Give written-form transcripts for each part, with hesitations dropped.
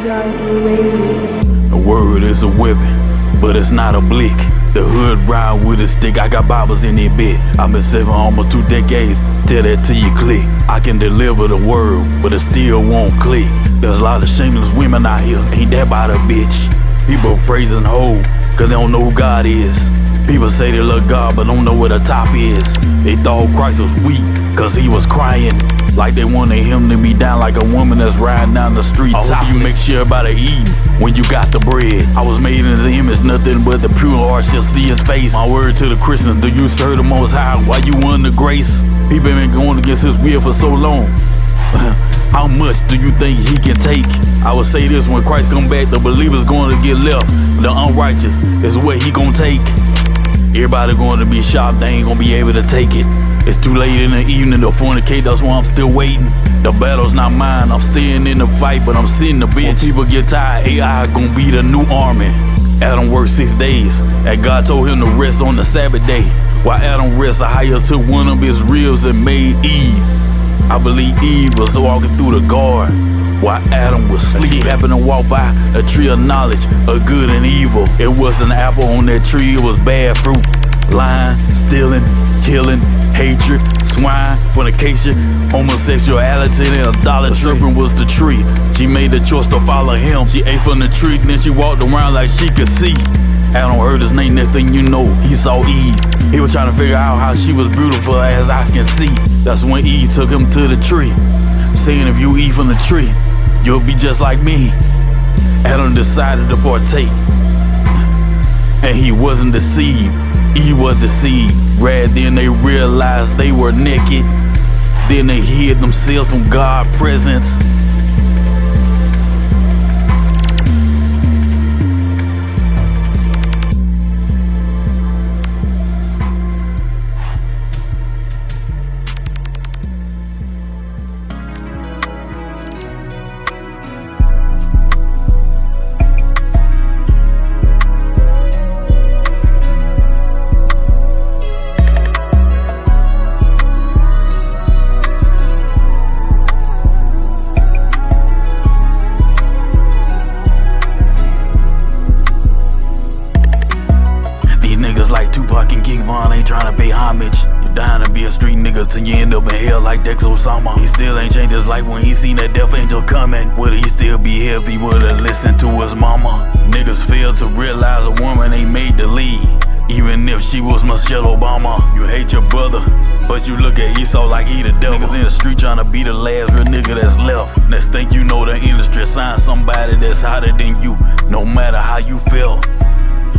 The word is a weapon, but it's not a blick. The hood ride with a stick, I got Bibles in their bed. I've been saving almost 2 decades, tell that till you click. I can deliver the word, but it still won't click. There's a lot of shameless women out here, ain't that about a bitch? People praising hoe, cause they don't know who God is. People say they love God, but don't know where the top is. They thought Christ was weak, cause he was crying. Like they wanted him to be down like a woman that's riding down the street. I hope you make sure everybody eating when you got the bread. I was made in his image, nothing but the pure heart shall see his face. My word to the Christians, do you serve the Most High while you under grace? People been going against his will for so long. How much do you think he can take? I would say this, when Christ come back, the believer's going to get left. The unrighteous is what he gonna take. Everybody going to be shocked, they ain't gonna be able to take it. It's too late in the evening to fornicate, that's why I'm still waiting. The battle's not mine, I'm staying in the fight, but I'm sitting the bench. When people get tired, AI gonna be the new army. Adam worked 6 days, and God told him to rest on the Sabbath day. While Adam rests, Ahia took one of his ribs and made Eve. I believe Eve was walking through the garden while Adam was asleep. She happened to walk by a tree of knowledge of good and evil. It was an apple on that tree, it was bad fruit. Lying, stealing, killing, hatred, swine, fornication, homosexuality, and idolatry. The serpent was the tree. She made the choice to follow him. She ate from the tree, then she walked around like she could see. Adam heard his name, next thing you know, he saw Eve. He was trying to figure out how she was beautiful as eyes can see. That's when Eve took him to the tree, saying if you eat from the tree, you'll be just like me. Adam decided to partake, and he wasn't deceived. Eve was deceived. Rather than they realized they were naked, then they hid themselves from God's presence. Ain't trying to pay homage. You dying to be a street nigga till you end up in hell like Dex Osama. He still ain't changed his life when he seen that death angel coming. Would he still be here if he would've listened to his mama? Niggas fail to realize a woman ain't made to lead, even if she was Michelle Obama. You hate your brother, but you look at Esau like he the devil. Niggas in the street trying to be the last real nigga that's left. Next thing you know, the industry assigned somebody that's hotter than you, no matter how you feel.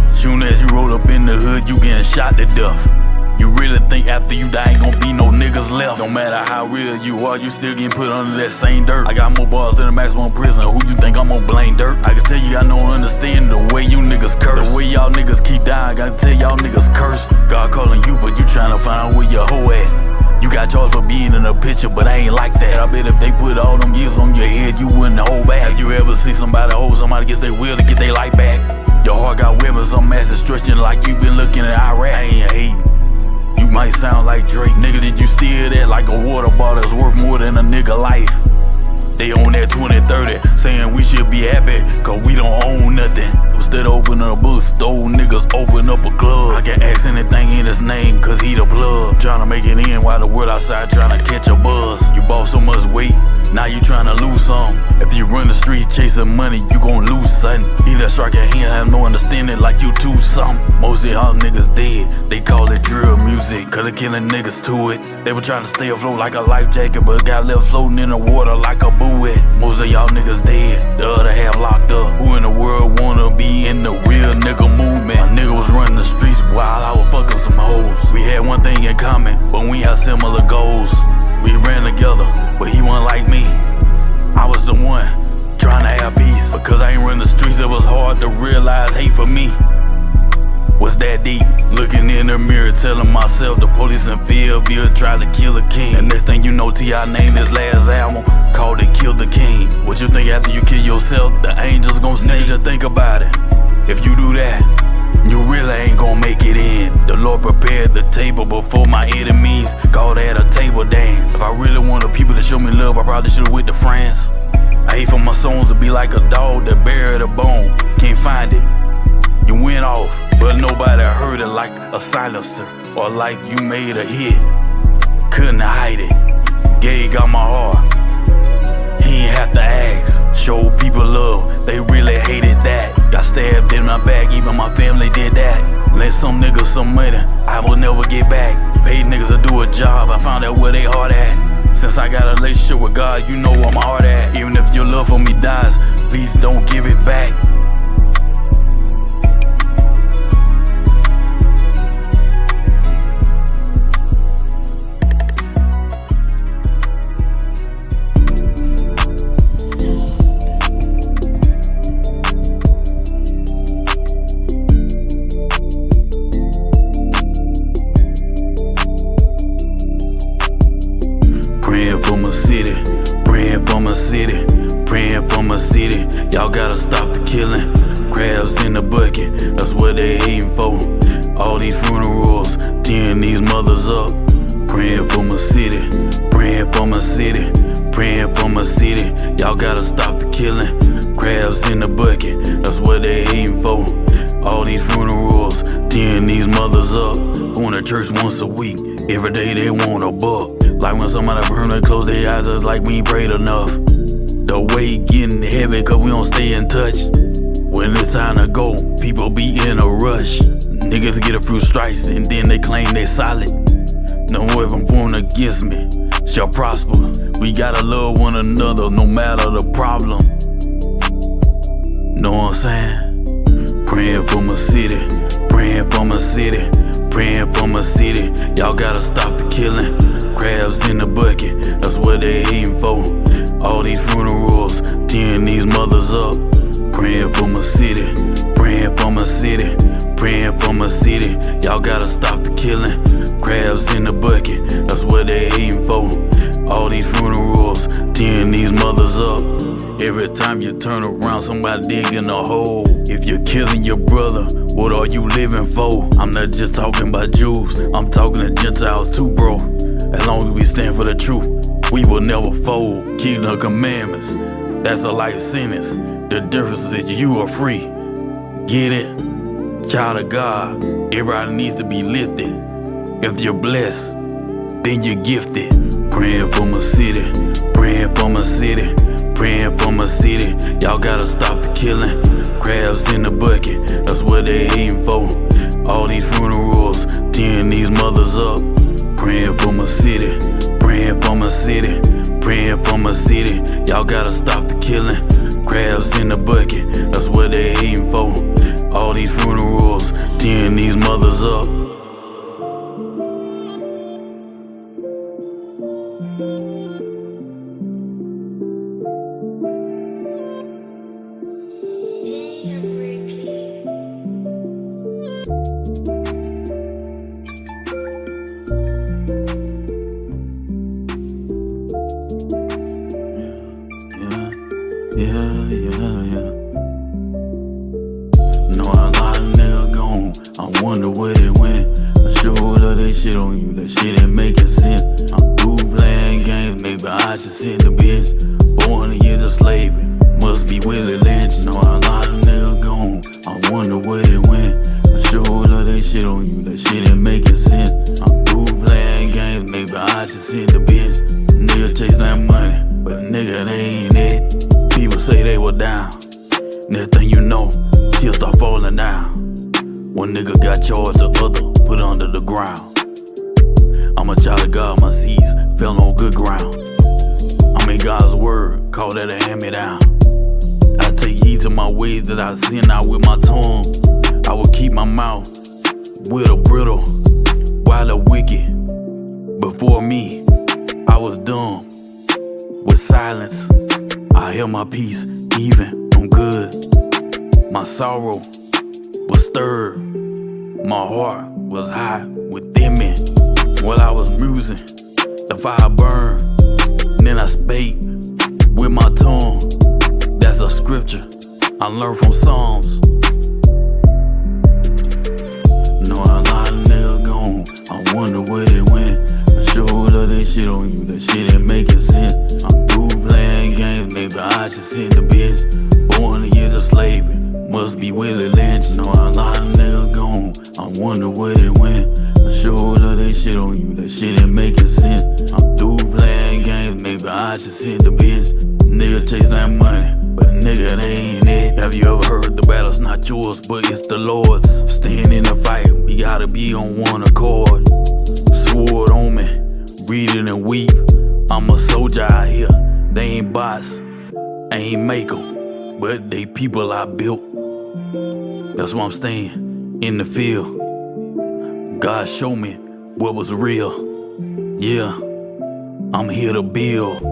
Soon as you roll up in the hood, you getting shot to death. You really think after you die ain't gonna be no niggas left? No matter how real you are, you still getting put under that same dirt. I got more bars than a maximum prison. Who you think I'm gonna blame dirt? I can tell you I don't understand the way you niggas curse. The way y'all niggas keep dying, I gotta tell y'all niggas cursed. God calling you, but you trying to find out where your hoe at. You got charged for being in a picture, but I ain't like that. I bet if they put all them years on your head, you wouldn't hold back. Have you ever seen somebody hold somebody against their will to get their life back? Your heart got weapons, some massive stretching like you been looking at Iraq. I ain't hating. You might sound like Drake. Nigga, did you steal that like a water bottle that's worth more than a nigga life? They on that 2030, saying we should be happy, cause we don't own nothing. Instead of opening a bookstore, niggas open up a club. I can ask anything in his name, cause he the plug. Tryna make it in while the world outside tryna catch a buzz. You bought so much weight, now you tryna lose some. If you run the streets chasing money, you gon' lose something. Either strike your hand, have no understanding like you too something. Most of y'all niggas dead, they call it drill music, cause they killing niggas to it. They were trying to stay afloat like a life jacket, but got left floating in the water like a buoy. Most of y'all niggas dead, the other half locked up. Who in the world wanna be in the real nigga movement? A nigga was running the streets while I was fucking some hoes. We had one thing in common, but we had similar goals. We ran together, but he wasn't like me. I was the one trying to have peace. Because I ain't run the streets, it was hard to realize hate for me was that deep. Looking in the mirror, telling myself the police in Fayetteville tried to kill a king. And next thing you know, T.I. named his last album, called it Kill the King. What you think after you kill yourself, the angels gon' sing? Nigga, just think about it. If you do that, you really ain't gon' make it in. The Lord prepared the table before my enemies, call that a table dance. If I really wanted people to show me love, I probably should've went to France. I hate for my songs to be like a dog that buried a bone. Can't find it. You went off, but nobody heard it like a silencer, or like you made a hit. Couldn't hide it. Gay got my heart. He ain't have to ask. Show people love, they really hated that. Got stabbed in my back, even my family did that. Lent some niggas some money, I will never get back. Paid niggas to do a job, I found out where they heart at. Since I got a relationship with God, you know where my heart at. Even if your love for me dies, please don't give it back. Praying for my city, praying for my city, praying for my city. Y'all gotta stop the killing. Crabs in the bucket, that's what they hating for. All these funerals, tearing these mothers up. Praying for my city, praying for my city, praying for my city. Y'all gotta stop the killing. Crabs in the bucket, that's what they hating for. All these funerals, tearing these mothers up. Going to church once a week, every day they want a buck. Like when somebody burn and close their eyes, it's like we ain't prayed enough. The weight getting heavy cause we don't stay in touch. When it's time to go, people be in a rush. Niggas get a few strikes and then they claim they solid. No weapon formed against me shall prosper. We gotta love one another no matter the problem. Know what I'm saying? Praying for my city, praying for my city, praying for my city. Y'all gotta stop the killing. Crabs in the bucket, that's what they hating for. All these funerals, tearing these mothers up. Praying for my city, praying for my city, praying for my city. Y'all gotta stop the killing. Crabs in the bucket, that's what they hating for. All these funerals, tearing these mothers up. Every time you turn around, somebody digging a hole. If you're killing your brother, what are you living for? I'm not just talking about Jews, I'm talking to Gentiles too, bro. As long as we stand for the truth, we will never fold. Keep the commandments, that's a life sentence. The difference is you are free. Get it? Child of God, everybody needs to be lifted. If you're blessed, then you're gifted. Praying for my city, praying for my city, praying for my city. Y'all gotta stop the killing. Crabs in the bucket, that's what they hating for. All these funerals, tearing these mothers up. Praying for my city, praying for my city, praying for my city. Y'all gotta stop the killing. Crabs in the bucket, that's what they hating for. All these funerals, tearing these mothers up. Yeah. Know a lot of niggas gone, I wonder where they went. I showed up that shit on you, that shit ain't making sense. I'm through playing games, maybe I should sit in the bench. 400 years of slavery, must be Willie Lynch. Know a lot of niggas gone, I wonder where they went. I showed up that shit on you, that shit ain't making sense. I'm through playing games, maybe I should sit in the bench. Nigga chase that money, but nigga they ain't it. People say they were down, next thing you know, tears start falling down. One nigga got charged, the other put under the ground. I'm a child of God, my seeds fell on good ground. I'm in God's word, call that a hand-me-down. I take heed to my ways that I sin out with my tongue. I will keep my mouth with a brittle, while the wicked before me, I was dumb. With silence, I held my peace, even from good. My sorrow was stirred, my heart was high within me. While I was musing, the fire burned, then I spake with my tongue. That's a scripture I learned from Psalms. Know a lot of niggas gone, I wonder where they went. I showed up that shit on you, that shit ain't making sense. I'm through playing games, maybe I should send the bitch. 400 years of slavery, must be Willie Lynch. Know a lot of niggas gone, I wonder where they went. I sure love that shit on you, that shit ain't making sense. I'm through playing games, maybe I should send the bitch. Nigga chase that money, but nigga, they ain't it. Have you ever heard the battle's not yours, but it's the Lord's? Staying in the fight, we gotta be on one accord. Sword on me, read it and weep. I'm a soldier out here, they ain't bots, I ain't make 'em, but they people I built. That's why I'm staying in the field. God showed me what was real. Yeah, I'm here to build.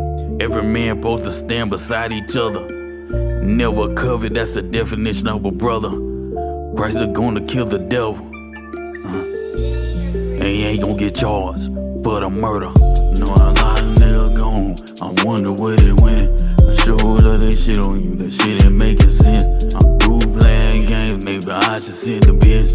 Every man supposed to stand beside each other. Never covet, that's the definition of a brother. Christ is gonna kill the devil. And he ain't gonna get charged for the murder. Know a lot of niggas gone, I wonder where they went. I sure love that shit on you, that shit ain't making sense. I'm through playing games, maybe I should send the bitch.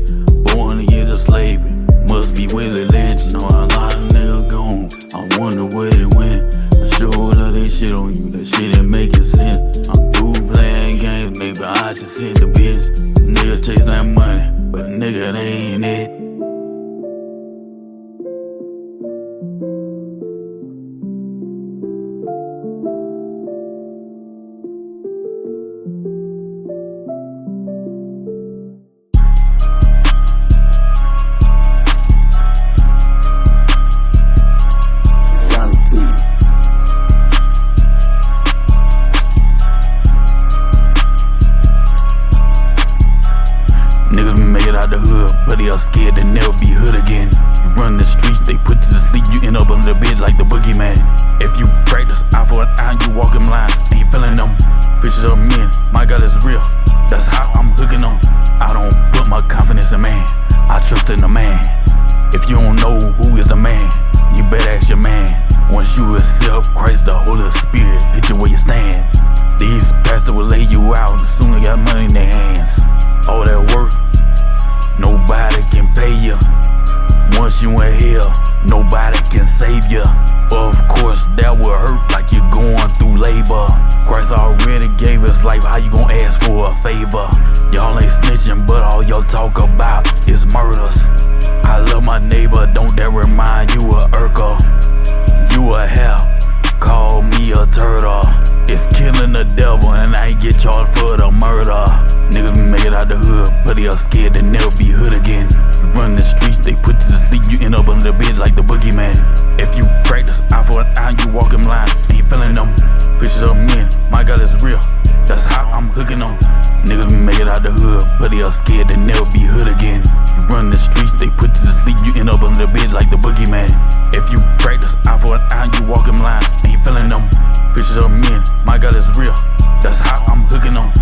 400 years of slavery, must be Willie Lynch. Know a lot of niggas gone, I wonder where they went. I sure love that shit on you, that shit ain't making sense. I'm through playing games, maybe I should send the bitch. Nigga chase that money, but nigga, they ain't it. Out the hood, but they are scared to never be hood again. You run the streets, they put you to sleep, you end up under the bed like the boogeyman. If you practice eye for an eye, you walk in line, ain't feeling them. Pictures of men, my God is real, that's how I'm hooking them. I don't put my confidence in man, I trust in the man. If you don't know who is the man, you better ask your man. Once you accept Christ, the Holy Spirit hit you where you stand. These pastors will lay you out as soon as they got money in their hands. All that work, nobody can pay you. Once you in hell, nobody can save you. Of course, that will hurt like you're going through labor. Christ already gave his life, how you gon' ask for a favor? Y'all ain't snitching, but all y'all talk about is murders. I love my neighbor, don't that remind you of Urkel? You a hell, call me a turtle. It's killing the devil and I ain't get charged for the murder. Niggas make it out the hood, but they are scared to never be hood again. You run the streets, they put you to sleep, you end up under the bed like the boogeyman. If you practice eye for an eye, you walk in line, ain't feeling them. Pictures of men, my God is real, that's how I'm hooking them. Niggas make it out the hood, but they are scared to never be hood again. You run the streets, they put you to sleep, you end up under the bed like the boogeyman. If you practice eye for an eye, you walk in line, ain't feeling them. Pictures of men, my God is real, that's how I'm hooking them.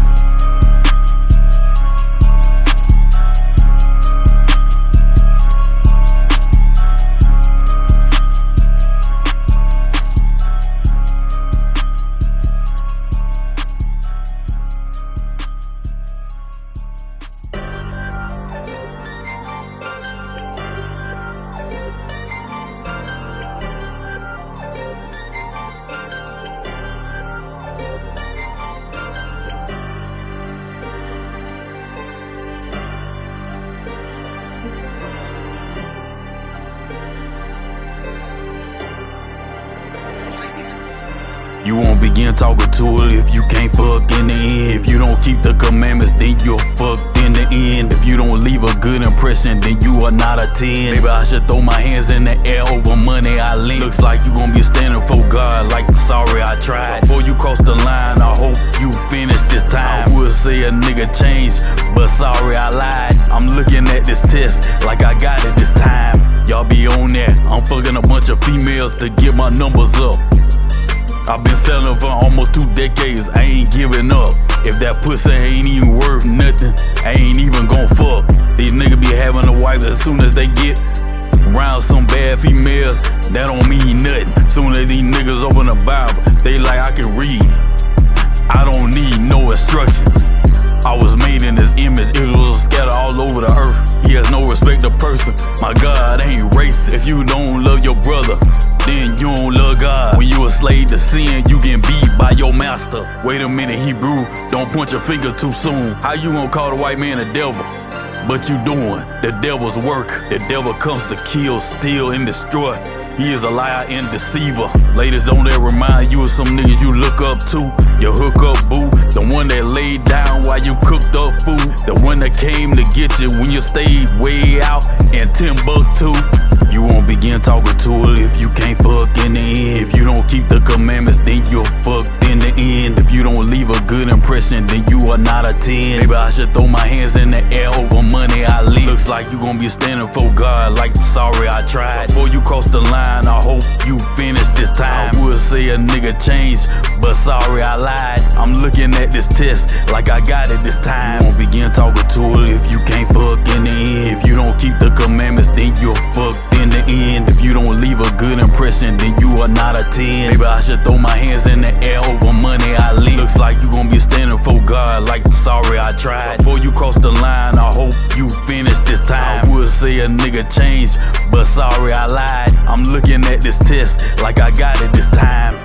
You won't begin talking to it if you can't fuck in the end. If you don't keep the commandments, then you're fucked in the end. If you don't leave a good impression, then you are not a 10. Maybe I should throw my hands in the air over money I lent. Looks like you gon' be standing for God like sorry I tried. Before you cross the line, I hope you finish this time. I would say a nigga changed, but sorry I lied. I'm looking at this test like I got it this time. Y'all be on that, I'm fucking a bunch of females to get my numbers up. I've been selling for almost 2 decades, I ain't giving up. If that pussy ain't even worth nothing, I ain't even gon' fuck. These niggas be having a wife as soon as they get around some bad females, that don't mean nothing. Soon as these niggas open the Bible, they like I can read. I don't need no instructions. I was made in his image, Israel scattered all over the earth. He has no respect to person, my God ain't racist. If you don't love your brother, then you don't love God. When you a slave to sin, you getting beat by your master. Wait a minute, Hebrew, don't point your finger too soon. How you gonna call the white man a devil? But you doing the devil's work. The devil comes to kill, steal, and destroy. He is a liar and deceiver. Ladies, don't that remind you of some niggas you look up to? Your hookup boo, the one that laid down while you cooked up food, the one that came to get you when you stayed way out in Timbuktu. You won't begin talking to her if you can't fuck in the end. If you don't keep the commandments, then you're fucked in the end. If you don't leave a good impression, then you are not a 10. Maybe I should throw my hands in the air over money I leave. Looks like you gon' be standing for God like sorry I tried. Before you cross the line, I hope you finish this time. I would say a nigga changed, but sorry I lied. I'm looking at this test like I got it this time. You won't begin talking to her if you can't fuck in the end. If you don't keep the commandments, then you're fucked in the end. If you don't leave a good impression, then you are not a 10. Maybe I should throw my hands in the air over money I leave. Looks like you gon' be standing for God like sorry I tried. Before you cross the line, I hope you finish this time. I would say a nigga changed, but sorry I lied. I'm looking at this test like I got it this time.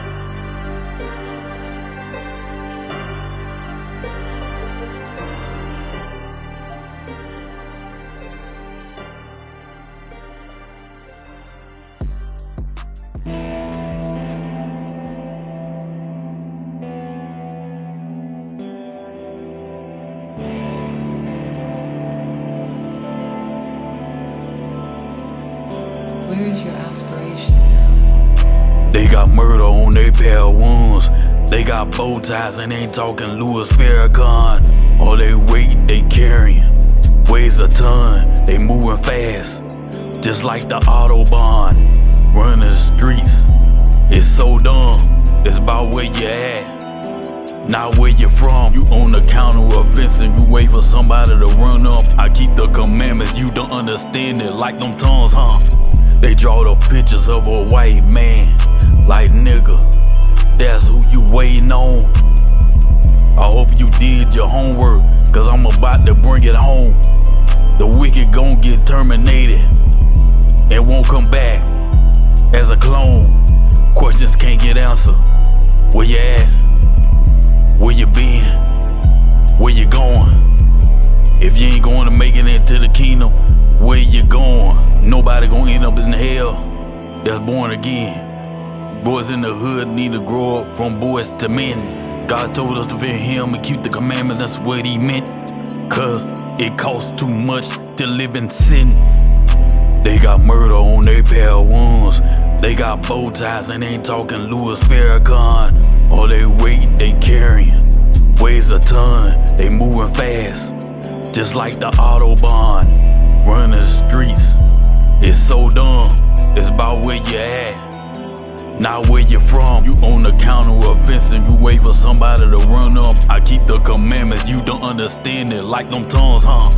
Where is your aspiration now? They got murder on their pair of wounds. They got bow ties and ain't talking Louis Farrakhan. All they weight they carrying weighs a ton. They moving fast, just like the Autobahn. Running the streets, it's so dumb. It's about where you at, not where you from. You on the counter of fence and you wait for somebody to run up. I keep the commandments, you don't understand it like them tongues, huh? They draw the pictures of a white man, like nigga, that's who you waiting on. I hope you did your homework, cause I'm about to bring it home. The wicked gon' get terminated and won't come back as a clone. Questions can't get answered. Where you at? Where you been? Where you going? If you ain't going to make it into the kingdom, where you going? Nobody gonna end up in hell that's born again. Boys in the hood need to grow up from boys to men. God told us to fear him and keep the commandments, that's what he meant. Cause it costs too much to live in sin. They got murder on their pair of wounds. They got bow ties and ain't talking Louis Farrakhan. All they weight they carrying weighs a ton. They moving fast, just like the Autobahn. Running the streets, it's so dumb. It's about where you at, not where you from. You on the counter of fence and you wait for somebody to run up. I keep the commandments, you don't understand it like them tongues, huh?